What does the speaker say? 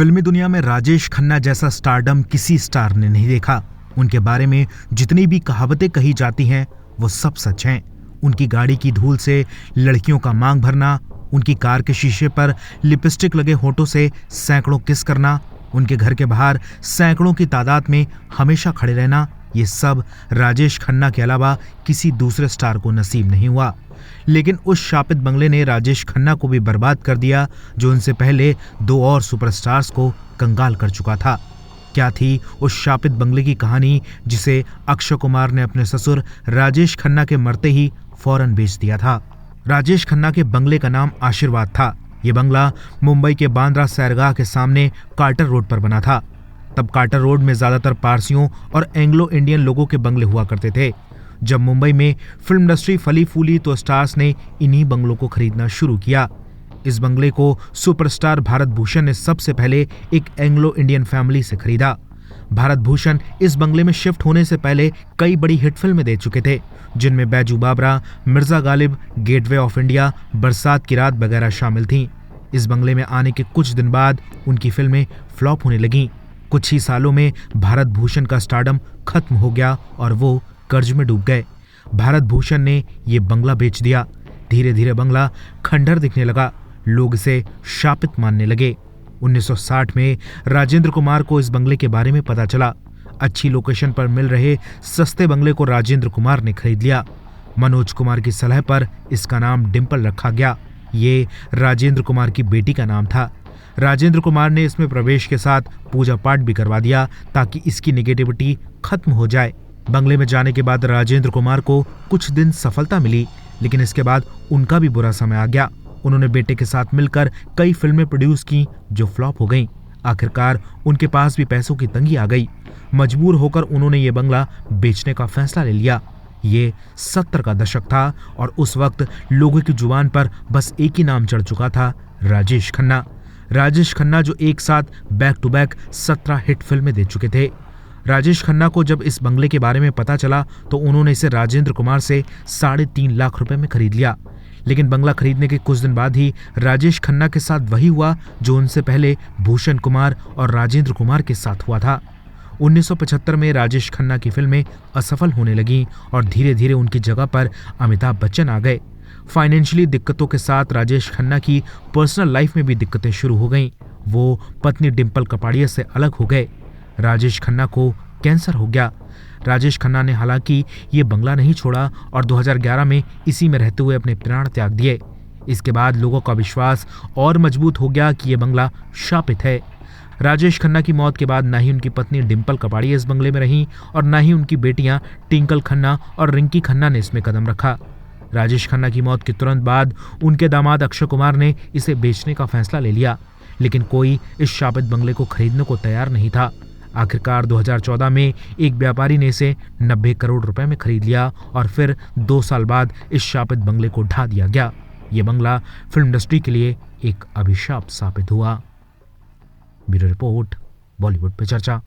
फिल्मी दुनिया में राजेश खन्ना जैसा स्टारडम किसी स्टार ने नहीं देखा। उनके बारे में जितनी भी कहावतें कही जाती हैं वो सब सच हैं। उनकी गाड़ी की धूल से लड़कियों का मांग भरना, उनकी कार के शीशे पर लिपस्टिक लगे होठों से सैकड़ों किस करना, उनके घर के बाहर सैकड़ों की तादाद में हमेशा खड़े रहना, ये सब राजेश खन्ना के अलावा किसी दूसरे स्टार को नसीब नहीं हुआ। लेकिन उस शापित बंगले ने राजेश खन्ना को भी बर्बाद कर दिया जो उनसे पहले दो और सुपरस्टार्स को कंगाल कर चुका था। क्या थी उस शापित बंगले की कहानी जिसे अक्षय कुमार ने अपने ससुर राजेश खन्ना के मरते ही फौरन बेच दिया था। राजेश खन्ना के बंगले का नाम आशीर्वाद था। ये बंगला मुंबई के बांद्रा सैरगाह के सामने कार्टर रोड पर बना था। तब कार्टर रोड में ज्यादातर पारसियों और एंग्लो इंडियन लोगों के बंगले हुआ करते थे। जब मुंबई में फिल्म इंडस्ट्री फली फूली तो स्टार्स ने इन्हीं बंगलों को खरीदना शुरू किया। इस बंगले को सुपरस्टार भारत भूषण ने सबसे पहले एक एंग्लो इंडियन फैमिली से खरीदा। भारत भूषण इस बंगले में शिफ्ट होने से पहले कई बड़ी हिट फिल्में दे चुके थे, जिनमें Baiju Bawra, Mirza Ghalib, Gateway of India, Barsaat ki रात वगैरह शामिल थीं। इस बंगले में आने के कुछ दिन बाद उनकी फिल्में फ्लॉप होने लगीं। कुछ ही सालों में भारत भूषण का स्टारडम खत्म हो गया और वो कर्ज में डूब गए। भारत भूषण ने ये बंगला बेच दिया। धीरे धीरे बंगला खंडहर दिखने लगा। लोग इसे शापित मानने लगे। 1960 में राजेंद्र कुमार को इस बंगले के बारे में पता चला। अच्छी लोकेशन पर मिल रहे सस्ते बंगले को राजेंद्र कुमार ने खरीद लिया। मनोज कुमार की सलाह पर इसका नाम डिंपल रखा गया। ये राजेंद्र कुमार की बेटी का नाम था। राजेंद्र कुमार ने इसमें प्रवेश के साथ पूजा पाठ भी करवा दिया ताकि इसकी नेगेटिविटी खत्म हो जाए। बंगले में जाने के बाद राजेंद्र कुमार को कुछ दिन सफलता मिली, लेकिन इसके बाद उनका भी बुरा समय आ गया। उन्होंने बेटे के साथ मिलकर कई फिल्में प्रोड्यूस की जो फ्लॉप हो गईं। आखिरकार उनके पास भी पैसों की तंगी आ गई। मजबूर होकर उन्होंने ये बंगला बेचने का फैसला ले लिया। ये 70 का दशक था और उस वक्त लोगों की जुबान पर बस एक ही नाम चढ़ चुका था, राजेश खन्ना। राजेश खन्ना जो एक साथ बैक टू बैक 17 हिट फिल्में दे चुके थे। राजेश खन्ना को जब इस बंगले के बारे में पता चला तो उन्होंने इसे राजेंद्र कुमार से 3.5 लाख रुपए में खरीद लिया। लेकिन बंगला खरीदने के कुछ दिन बाद ही राजेश खन्ना के साथ वही हुआ जो उनसे पहले भूषण कुमार और राजेंद्र कुमार के साथ हुआ था। 1975 में राजेश खन्ना की फिल्में असफल होने लगीं और धीरे धीरे उनकी जगह पर अमिताभ बच्चन आ गए। फाइनेंशियली दिक्कतों के साथ राजेश खन्ना की पर्सनल लाइफ में भी दिक्कतें शुरू हो गईं। वो पत्नी डिंपल कपाड़िया से अलग हो गए। राजेश खन्ना को कैंसर हो गया। राजेश खन्ना ने हालांकि ये बंगला नहीं छोड़ा और 2011 में इसी में रहते हुए अपने प्राण त्याग दिए। इसके बाद लोगों का विश्वास और मजबूत हो गया कि ये बंगला शापित है। राजेश खन्ना की मौत के बाद ना ही उनकी पत्नी डिंपल कपाड़िया इस बंगले में रहीं और ना ही उनकी बेटियां टिंकल खन्ना और रिंकी खन्ना ने इसमें कदम रखा। राजेश खन्ना की मौत के तुरंत बाद उनके दामाद अक्षय कुमार ने इसे बेचने का फैसला ले लिया, लेकिन कोई इस शापित बंगले को खरीदने को तैयार नहीं था। आखिरकार 2014 में एक व्यापारी ने इसे 90 करोड़ रुपए में खरीद लिया और फिर 2 साल बाद इस शापित बंगले को ढा दिया गया। ये बंगला फिल्म इंडस्ट्री के लिए एक अभिशाप साबित हुआ। ब्यूरो रिपोर्ट, बॉलीवुड पे चर्चा।